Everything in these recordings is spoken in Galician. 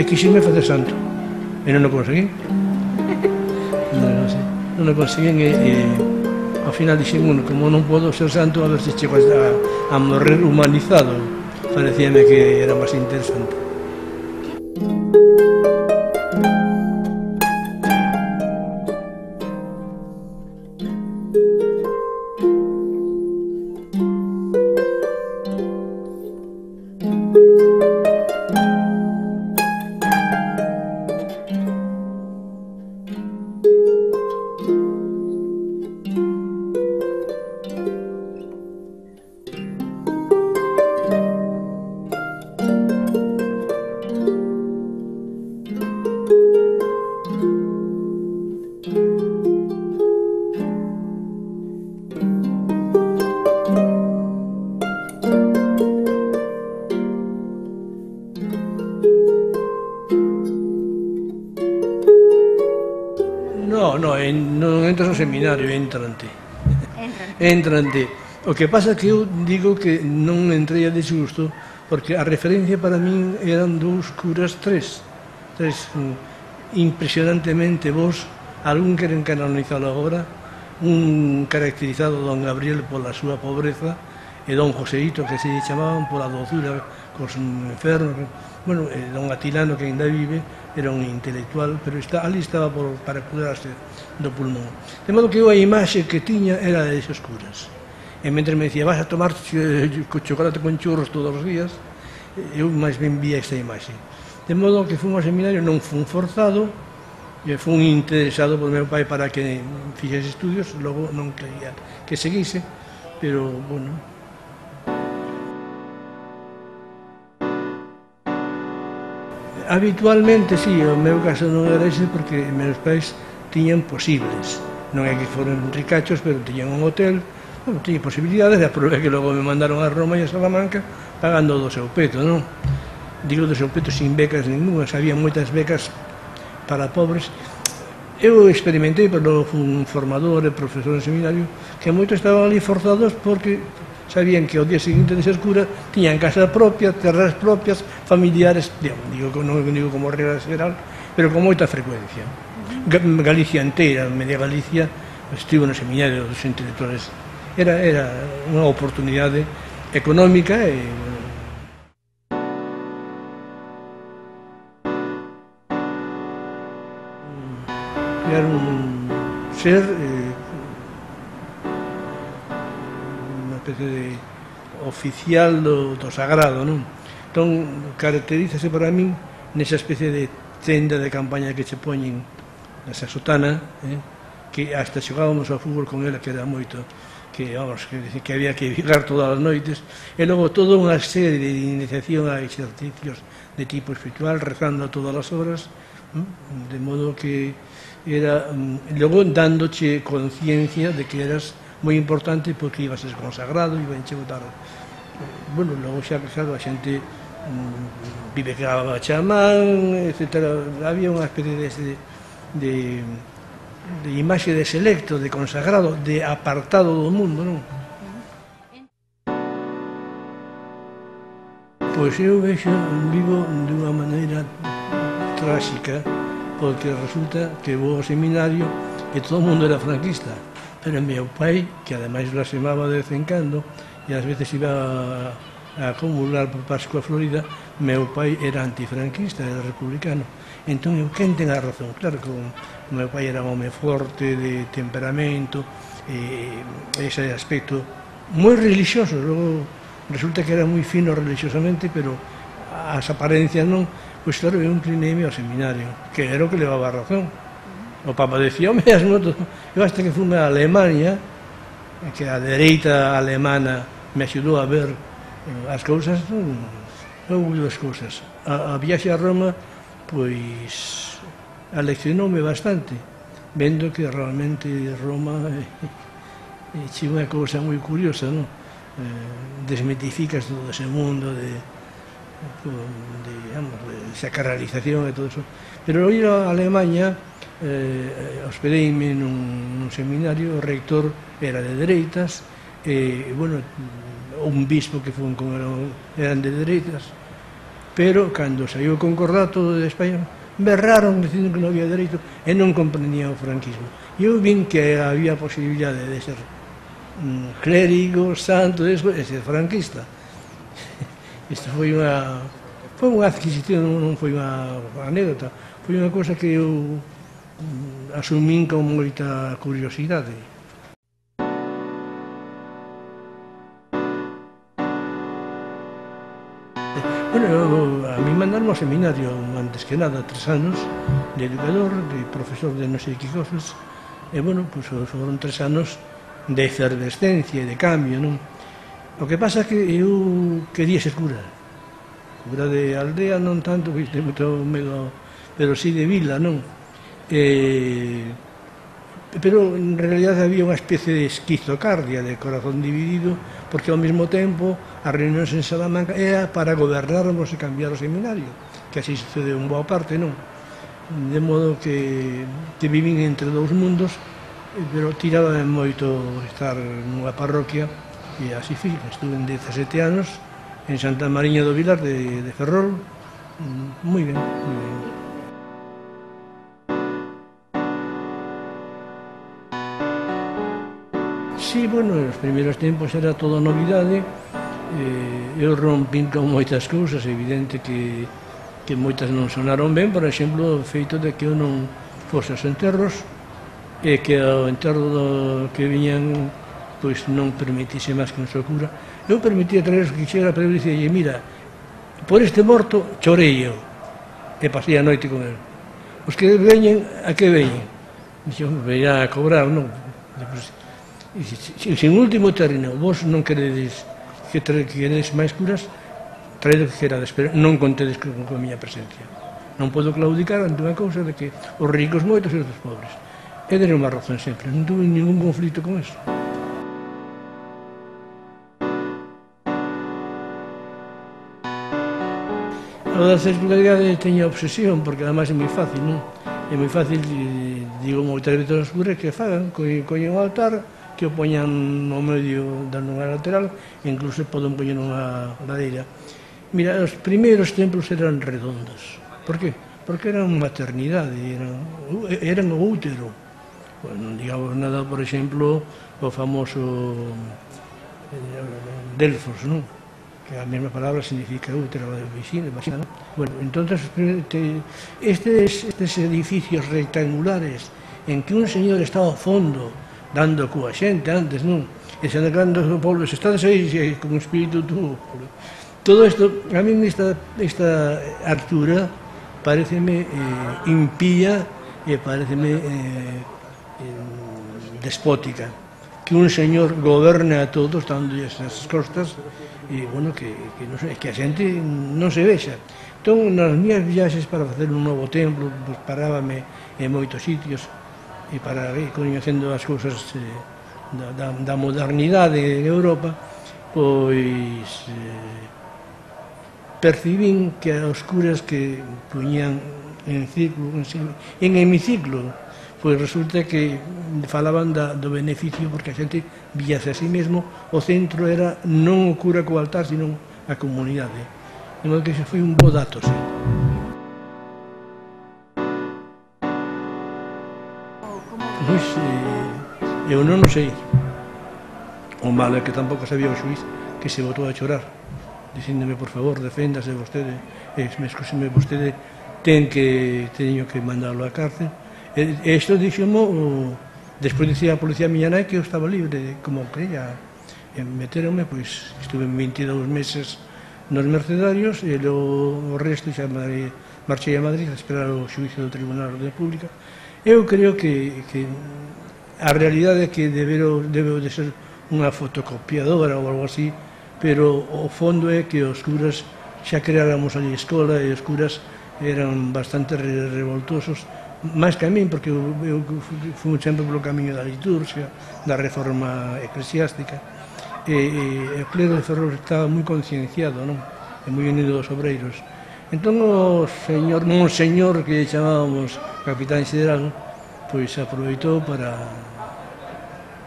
quixime facer santo, e non o conseguí. Non o conseguín e ao final dixen, bueno, como non podo ser santo, a ver se chego a morrer humanizado. Parecíame que era máis interesante. Non entras no seminario, entrante. Entrante. O que pasa é que eu digo que non entrei a desgusto, porque a referencia para min eran dous curas, tres impresionantemente bons, algún queren canonizado agora, un caracterizado don Gabriel pola súa pobreza, e don Joseito, que se chamaban pola dozura cos enfermos, bueno, don Atilano, que ainda vive, era un intelectual, pero ali estaba para curarse do pulmón. De modo que eu a imaxe que tiña era de esos curas. E mentre me dicía, vas a tomar chocolate con churros todos os días, eu máis ben vía esta imaxe. De modo que fun ao seminario, non fun forzado, e fun interesado por meu pai para que fixese estudios, logo non quería que seguise, pero, bueno. Habitualmente, sí, o meu caso non era ese porque meus pais tiñan posibles. Non é que foran ricachos, pero tiñan un hotel, tiñan posibilidades, e aprobei que logo me mandaron a Roma e a Salamanca pagando do seu peto, non? Digo do seu peto sin becas ningúnas, había moitas becas para pobres. Eu experimentei, pero fui un formador e profesor en seminario, que moitos estaban ali forzados porque sabían que ao día seguinte de ser cura tiñan casa propia, terras propias, familiares, non digo como regla general, pero con moita frecuencia. Galicia inteira, media Galicia, estivo no seminario dos intelectuales. Era unha oportunidade económica e crear un ser, unha especie de oficial do sagrado, non? Entón, caracterízase para min nesa especie de tenda de campaña que che poñen nesa sotana, que hasta xogábamos ao fútbol con ela, que era moito, que había que vigar todas as noites, e logo toda unha serie de iniciación a exercicios de tipo espiritual, rezando a todas as horas, de modo que era, logo dándoche conciencia de que eras moi importante porque ibas a ser consagrado, iba a enche botar. Bueno, logo xa, claro, a xente vive que a chamán, etc. Había unha especie de imaxe de selecto, de consagrado, de apartado do mundo, non? Pois eu vivo dunha maneira tráxica, porque resulta que vou ao seminario e todo o mundo era franquista, pero meu pai, que ademais blasfemaba de vez en cando, e ás veces iba a acumular por Pascua Florida, meu pai era antifranquista, era republicano. Entón, quen ten a razón? Claro que o meu pai era un home forte, de temperamento, ese aspecto moi religioso. Logo, resulta que era moi fino religiosamente, pero as apariencias non. Pois claro, eu inclineime ao seminario, que era o que levaba a razón. O Papa decía, o mesmo, eu hasta que fume a Alemania, que a dereita alemana me axudou a ver as cousas, non houve as cousas. A viaxe a Roma, pois, aleccionoume bastante, vendo que realmente Roma é unha cousa moi curiosa, non? Desmitificas todo ese mundo de sacralización e todo eso. Pero ao ir a Alemania, hospedeime nun seminario, o rector era de dereitas, e, bueno, un bispo que fun con eran de dereitas, pero cando saiu o concordato de España, berraron dicindo que non había dereito e non comprendían o franquismo. E eu vin que había posibilidade de ser clérigo, santo, e ser franquista. Isto foi unha adquisición, non foi unha anécdota, foi unha cosa que eu asumín con moita curiosidade. Bueno, a mí mandaron ao seminario antes que nada, 3 anos de educador, de profesor de non sei que cosas, e, bueno, pois foron 3 anos de efervescencia e de cambio, non? O que pasa é que eu quería ser cura de aldea non tanto, pois ten moito medo, pero sí de vila, non? Pero en realidad había unha especie de esquizocardia, de corazón dividido, porque ao mesmo tempo as reunións en Salamanca era para gobernarmos e cambiar o seminario, que así sucedeu en boa parte, non? De modo que vivín entre dous mundos, pero tiraba moito estar nunha parroquia, e así fui. Estuve en 17 anos en Santa Mariña do Vilar de Ferrol, moi ben, moi ben. Sí, bueno, nos primeiros tempos era toda novidade, eu rompín con moitas cousas, é evidente que moitas non sonaron ben, por exemplo, o feito de que eu non fose aos enterros, e que ao enterro que viñan pois non permitise máis que un só cura. Eu permitía traer os que quixera, pero eu dicía, mira, por este morto chorei eu, e pasei a noite con el. Os que veñen, a que veñen? Dixo, veña a cobrar, non? Se en último término vos non queredes que queredes máis curas, traed o que querades, pero non contedes con a miña presencia. Non podo claudicar ante unha cousa de que os ricos moitos e os pobres. E deron unha razón sempre, non tuve ningún conflito con eso. O da sexualidade teño obsesión, porque ademais é moi fácil, non? É moi fácil, digo moitas veces aos curas que fagan, coñen o altar, que o poñan no medio da nunha lateral, e incluso poden poñer nunha ladeira. Mira, os primeiros templos eran redondos. Por que? Porque eran maternidade, eran o útero. Non digamos nada, por exemplo, o famoso Delfos, non? Que a mesma palabra significa útero, vagina, non? Bueno, entonces, estes edificios rectangulares en que un señor está ao fondo, dando coa xente antes, non? E se cando o povo, se estades aí con o espírito tú. Todo isto, a mí esta altura pareceme impía e pareceme despótica. Que un señor goberne a todos dando esas costas e, bueno, que a xente non se vexa. Entón, nas miñas viaxes para facer un novo templo, pues, parábame en moitos sitios e para ir coñecendo as cousas da modernidade en Europa, pois percibín que os curas que poñían en hemiciclo, pois resulta que falaban do beneficio, porque a xente víase a sí mesmo, o centro era non o cura co altar, sino a comunidade. De modo que foi un bo dato, sí. Pois, eu non sei. O malo é que tampouco sabía o xuiz, que se botou a chorar, dicíndome, por favor, deféndase vostede, escúseme vostede, teño que mandalo á cárcel. E isto dixomo, despois dicía a policía miña nai que eu estaba libre, como creía. Meteronme, pois, estuve 22 meses nos mercedarios, e o resto xa marchei a Madrid a esperar o xuicio do Tribunal de Pública. Eu creo que a realidade é que debeu de ser unha fotocopiadora ou algo así, pero o fondo é que os curas xa creáramos ali escola, e os curas eran bastante revoltosos, máis que a min, porque eu fui sempre polo camiño da liturgia, da reforma eclesiástica, e o clero de Ferrol estaba moi concienciado, non? E moi unido aos obreiros. Entón, o señor que chamábamos capitán xeneral, pois aproveitou para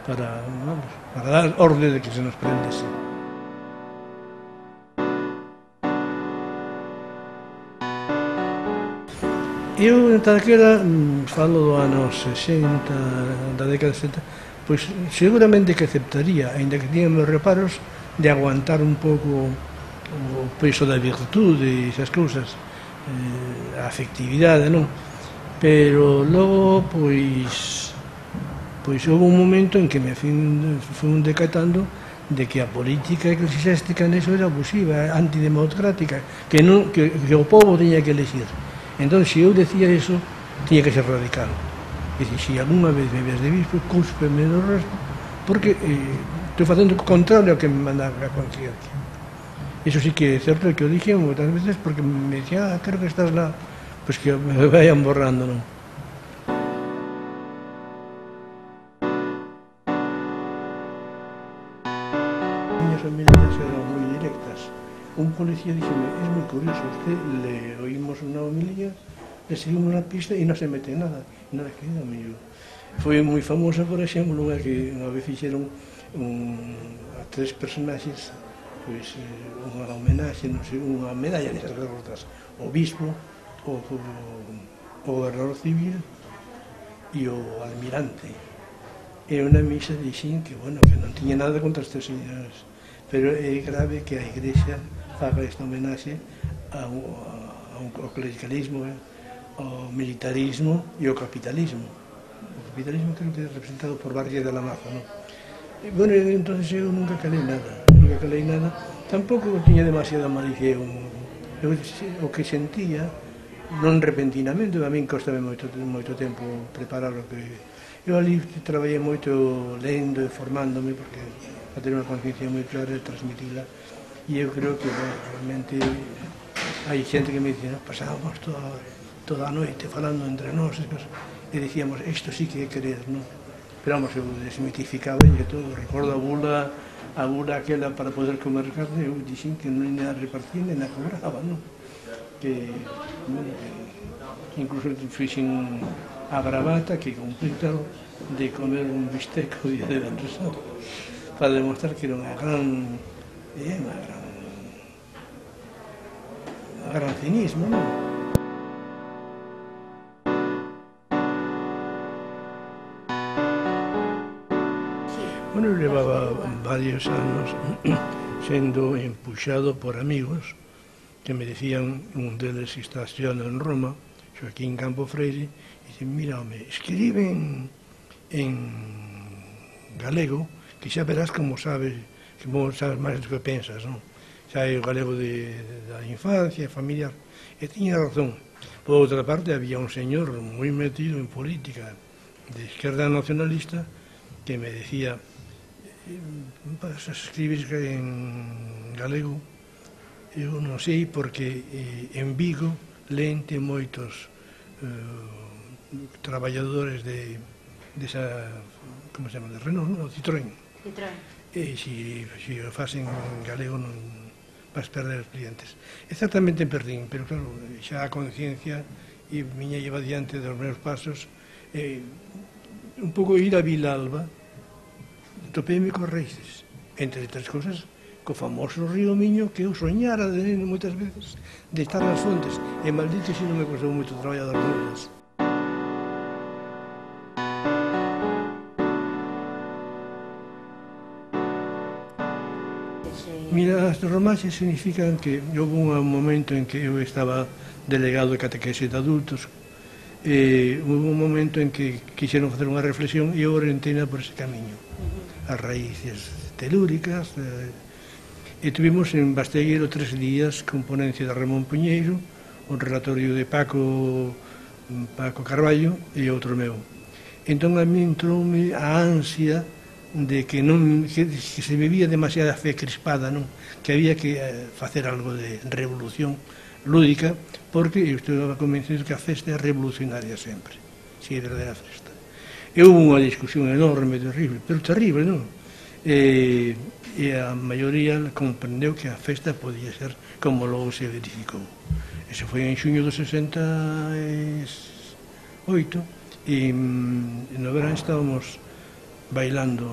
dar orde de que se nos prendese. Eu, daquela, falo do ano 60, da década de 60, pois seguramente que aceptaría, ainda que tiña meus reparos, de aguantar un pouco o peso da virtude e esas cousas, a afectividade, non? Pero logo, pois houve un momento en que me fui decatando de que a política eclesiástica neso era abusiva, antidemocrática, que o povo tiña que elegir. Entón, se eu decía eso, tiña que ser radical. E dicir, se algunha vez me ves de bispo, cúspeme do resto, porque estou facendo o contrario ao que me manda a conciencia. Iso sí que é certo que o dixen moitas veces, porque me dicía, creo que estás lá, pois que me vayan borrando, non? Miñas familias eran moi directas. Un policía díxeme, é moi curioso, usted le oímos unha homilía, le seguimos na pista e non se mete nada. Nada que era mellor. Foi moi famosa, por exemplo, unha que unha vez fixeron a 3 personaxes, pois unha homenaxe, non sei, unha medalla nesas derrotas, o bispo, o gobernador civil e o almirante. E unha misa dixen que, bueno, que non tiña nada contra estes señores, pero é grave que a Igrexa faga esta homenaxe ao clericalismo, ao militarismo e ao capitalismo. O capitalismo creo que é representado por Barrié de la Maza, non? E, bueno, entón eu nunca calei nada, tampouco tiña demasiada malicia. O que sentía, non repentinamente, a min costame moito tempo preparar o que... Eu ali traballei moito lendo e formándome, porque a ter unha conciencia moi clara e transmitila, e eu creo que, bueno, realmente hai xente que me dice, pasábamos toda a noite falando entre nós e dicíamos, isto sí que é querer, non? Pero vamos, eu desmitificaba e todo, recordo a bula aquela para poder comer carne, eu dixen que non a repartía nem a cobraba, non? Que incluso fixen a bravata que completaron de comer un bistec o día de Ben Resado, para demostrar que era unha gran cinismo, non? Bueno, eu levaba varios anos sendo empuxado por amigos que me decían, un deles está estudiando en Roma, Joaquín Campo Freire, e dicen, mira, home, escribe en galego, que xa verás como sabes máis do que pensas, non? Xa é o galego da infancia, familiar, e tiña razón. Por outra parte, había un señor moi metido en política de esquerda nacionalista que me decía, escribes en galego? Eu non sei, porque en Vigo lente moitos traballadores desa, como se chama, de Renault, non? Citroën. E se o facen en galego non vas perder clientes. Exactamente perdín, pero claro, xa a conciencia e miña lleva diante dos meus pasos, un pouco ir a Vilalba, topeime cos raíces, entre outras cousas, co famoso río Miño, que eu soñara de neno moitas veces de estar nas fontes, e maldito se non me costou moito traballo das ruínas. Mira, as romaxes significan que houve un momento en que eu estaba delegado de catequese de adultos, e houve un momento en que quixeron facer unha reflexión e eu orienteina por ese camiño, as raíces telúricas, e tuvimos en Bastegueiro 3 días con ponencia de Ramón Puñeiro, un relatorio de Paco Carballo e outro meu. Entón a mí entroume a ansia de que se vivía demasiada fe crispada, non? Que había que facer algo de revolución lúdica, porque eu estou convencido que a festa é revolucionaria sempre, se é verdadeira festa. E houve unha discusión enorme, terrible, pero terrible, non? E a maioría comprendeu que a festa podía ser como logo se verificou. Ese foi en xuño do 68, e no verán estábamos bailando.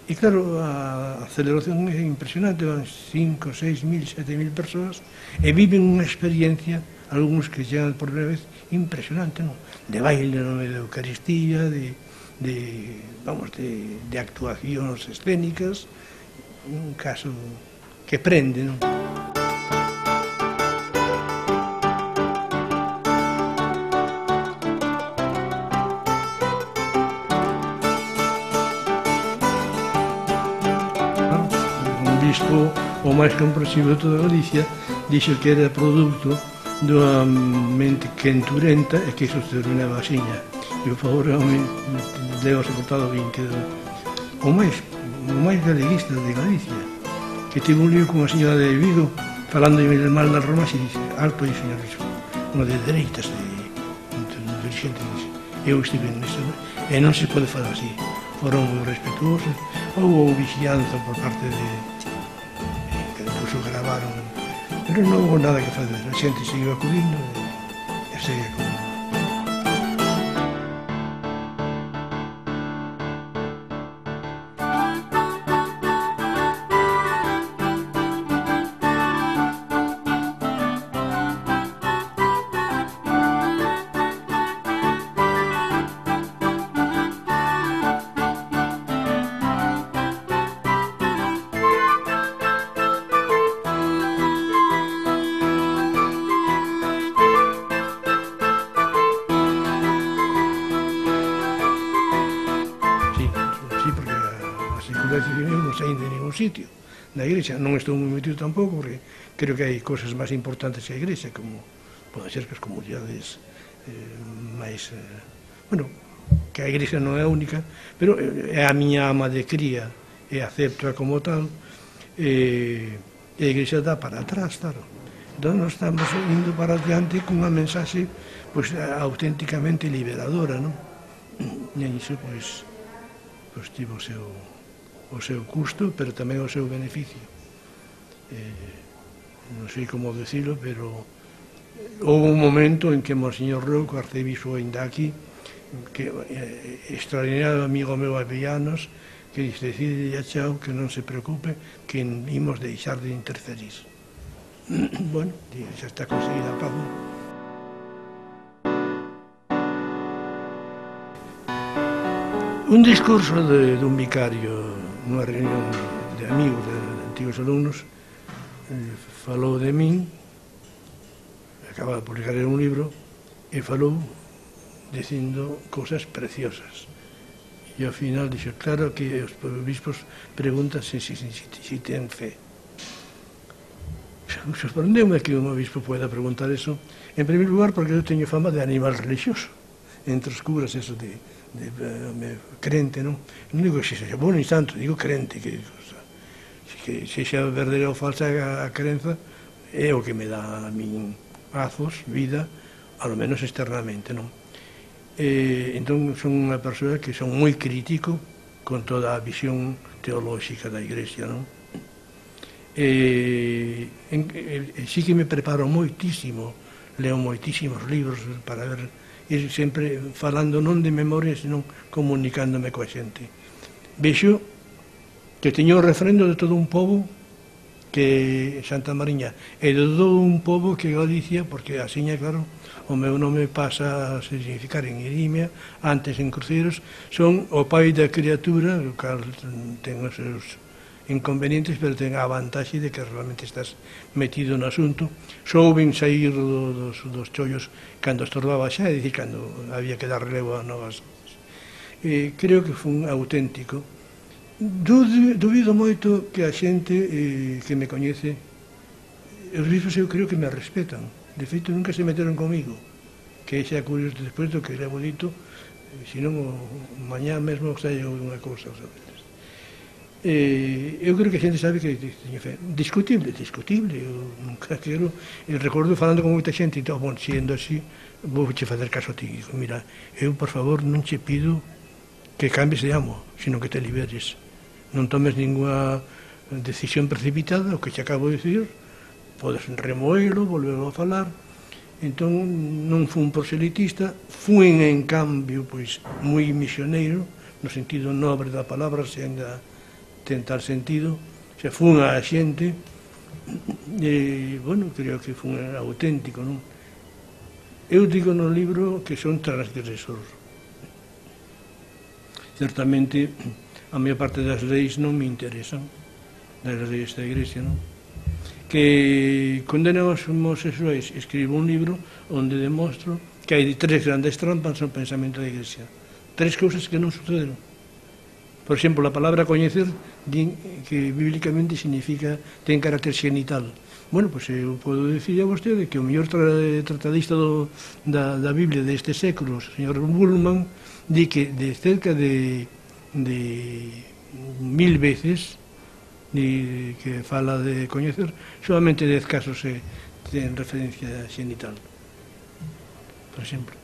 E claro, a celebración é impresionante, van 5, 6 mil, 7 mil persoas, e viven unha experiencia algúns que chegan por primeira vez impresionante, non? De baile no medio da Eucaristía, de actuacións escénicas, un caso que prende, non? Un bispo o máis comprensivo de toda Galicia dixo que era produto dunha mente quenturenta e que iso se terminaba axiña. E por favor, debo soportado bien que o máis galeguista de Galicia, que tivo un lío con a señora de Vigo falando mal das Romas e dice, alto aí, señor bispo, unha de dereitas de dirigente, dice, eu estive nisso e non se pode falar así. Foron moi respetuosos, houve vigilanza por parte de que incluso gravaron, pero non houve nada que fazer, a xente seguiu acudindo e segue acudindo. Non saín de ningún sitio na igrexa, non estou moi metido tampouco porque creo que hai cosas máis importantes que a igrexa, como poden ser que as comunidades máis bueno, que a igrexa non é única, pero é a miña ama de cría e acepto como tal, e a igrexa dá para atrás, claro. Entón nós estamos indo para adiante cunha mensaxe auténticamente liberadora, non? E iso pois tivo o seu custo, pero tamén o seu beneficio. Non sei como decirlo, pero houve un momento en que Monseñor Rouco, arcebispo ainda aquí, que extraordinario amigo meu Avellanos, que dice, decide a Chao que non se preocupe, que imos deixar de interferir. Bueno, xa está conseguida a paz. Un discurso dun vicario nunha reunión de amigos, de antigos alumnos, falou de min, acaba de publicar un libro, e falou dicindo cousas preciosas. E ao final dixo, claro que os bispos preguntan se ten fe. Sorprendeu-me que un obispo poida preguntar eso, en primeiro lugar porque eu teño fama de animal religioso, entre os curas, eso de crente, non? Non digo que sexa bo ni santo, digo crente, que sexa verdadeira ou falsa a crenza é o que me dá a min azos, vida, ao menos externamente, non? Entón son unha persoa que son moi crítico con toda a visión teolóxica da Igrexa, non? Sí que me preparo moitísimo, leo moitísimos libros para ver, ir sempre falando non de memoria, senón comunicándome coa xente. Vexo que teño o refrendo de todo un pobo que Santa Mariña, e de todo un pobo que Galicia, porque asiña, claro, o meu nome pasa a significar en irimia, antes en cruceiros, son o pai da criatura, o cal ten os seus inconvenientes, pero ten a vantaxe de que realmente estás metido no asunto. Souben sair dos chollos cando estorbaba xa, é dicir, cando había que dar relevo a novas cosas. Creo que foi un auténtico. Dubido moito que a xente que me coñece, os bispos eu creo que me respetan. De feito, nunca se meteron comigo, que xa curioso despois do que levo dito, senón mañá mesmo saio unha cousa, sabes? Eu creo que a xente sabe que teño fe. Discutible, eu nunca quero, recordo falando con moita xente, e bon, sendo así, vou che fazer caso a ti. Digo, mira, eu, por favor, non che pido que cambies de amo, sino que te liberes. Non tomes ninguna decisión precipitada, o que che acabo de dicir, podes remoelo, volverlo a falar. Entón, non fui un proselitista, fui, en cambio, pois, moi misioneiro, no sentido nobre da palabra, sen da tentar sentido, se fun a xente, e, bueno, creo que fun auténtico, non? Eu digo no libro que son transgresores. Certamente, a maior parte das leis non me interesan, das leis da Iglesia, non? Que condenan aos homosexuais, escribo un libro onde demostro que hai 3 grandes trampas no pensamento da Iglesia. 3 cousas que non sucederon. Por exemplo, a palabra coñecer din que bíblicamente significa ten carácter xenital. Bueno, pois eu podo dicir a vostede que o mellor tratadista da Biblia deste século, o señor Bullman, di que de cerca de 1000 veces que fala de coñecer, solamente 10 casos ten referencia xenital, por exemplo.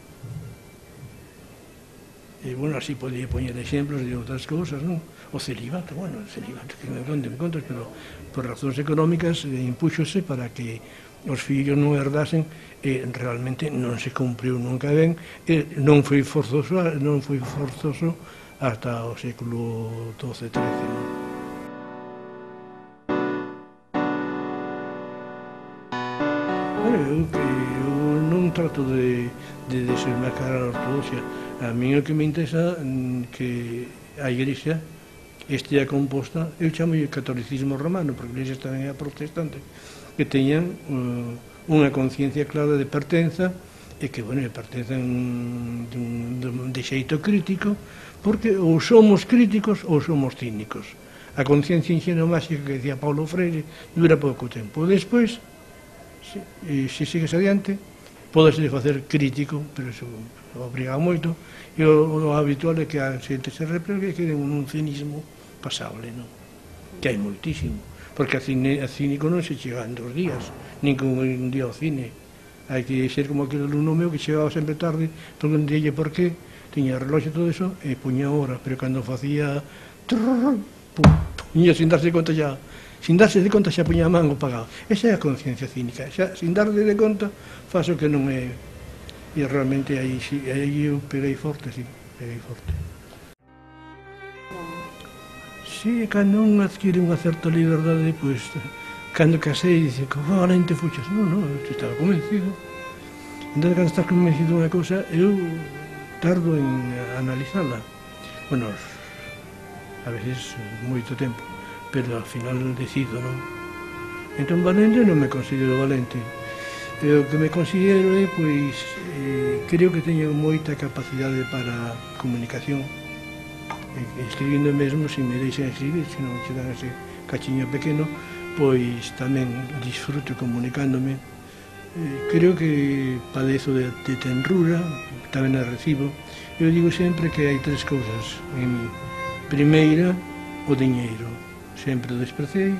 E, bueno, así podía poñer exemplos de outras cousas, non? O celibato, bueno, o celibato, que me contas, pero por razóns económicas impúxose para que os fillos non herdasen e realmente non se cumpriu nunca ben e non foi forzoso hasta o século XII-XIII, non? Eu non trato de desmarcar a ortodoxia. A mí o que me interesa que a Iglesia estea composta, eu chamo o catolicismo romano, porque a Iglesia tamén é protestante, que teñan unha conciencia clara de pertenza e que, bueno, pertenzan de xeito crítico, porque ou somos críticos ou somos cínicos. A conciencia ingenua máxica que decía Paulo Freire dura pouco tempo. Despois, se sigues adiante, podes facer crítico, pero iso obriga moito, e o habitual é que a xente se replegue e quede un cinismo pasable, non? Que hai moitísimo, porque a cínico non se chega en 2 días, nin con un día ao cine. Hai que ser como aquele alumno meu que chegaba sempre tarde, porque non dille por qué, tiña relóxio e todo eso, e puña hora, pero cando facía puña sin darse conta xa, sin darse de conta xa puña a man o pagaba. Esa é a conciencia cínica, xa sin darse de conta faz o que non é. E realmente aí eu peguei forte, sí, peguei forte. Si, cando un adquire unha certa liberdade, pois, cando casei, dice, que valente fuchas. Non, eu estaba convencido. Entón, cando estás convencido de unha cousa, eu tardo en analizala. Bueno, a veces moito tempo, pero ao final decido, non? Entón, valente non me considero valente. O que me considero é, pois, creo que teño moita capacidade para comunicación, escribindo mesmo, se me deixan escribir, se non che dan ese cachiño pequeno, pois tamén disfruto comunicándome. Creo que padezo de tenrura, tamén a recibo. Eu digo sempre que hai 3 cousas en mí. Primeira, o diñeiro. Sempre o desprecei,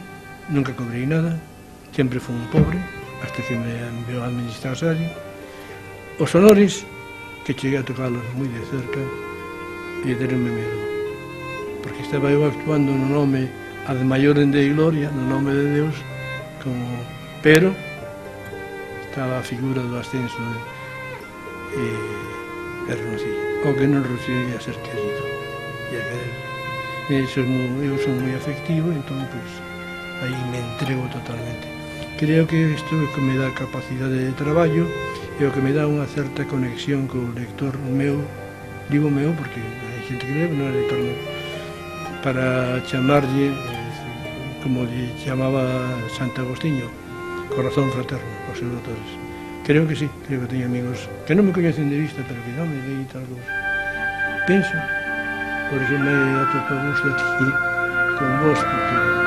nunca cobrei nada, sempre fui un pobre, hasta que me enviou a administrasario. Os honores, que cheguei a tocalos moi de cerca, e deronme medo, porque estaba eu actuando no nome ad maiorem Dei gloria, no nome de Deus, pero estaba a figura do ascenso e renunciei, o que non renunciei a ser querido e a querer. Eu son moi afectivo, entón, pois, aí me entrego totalmente. Creo que isto é o que me dá capacidade de traballo e o que me dá unha certa conexión co lector meu, digo meu porque hai xente que leve, non é lector meu, para chamarlle, como lle chamaba Santo Agostinho, corazón fraterno, os seus autores. Creo que sí, creo que teño amigos que non me coñecen de vista, pero que non me dein tal cousa. Penso, por iso me atopo a gusto aquí con vos, porque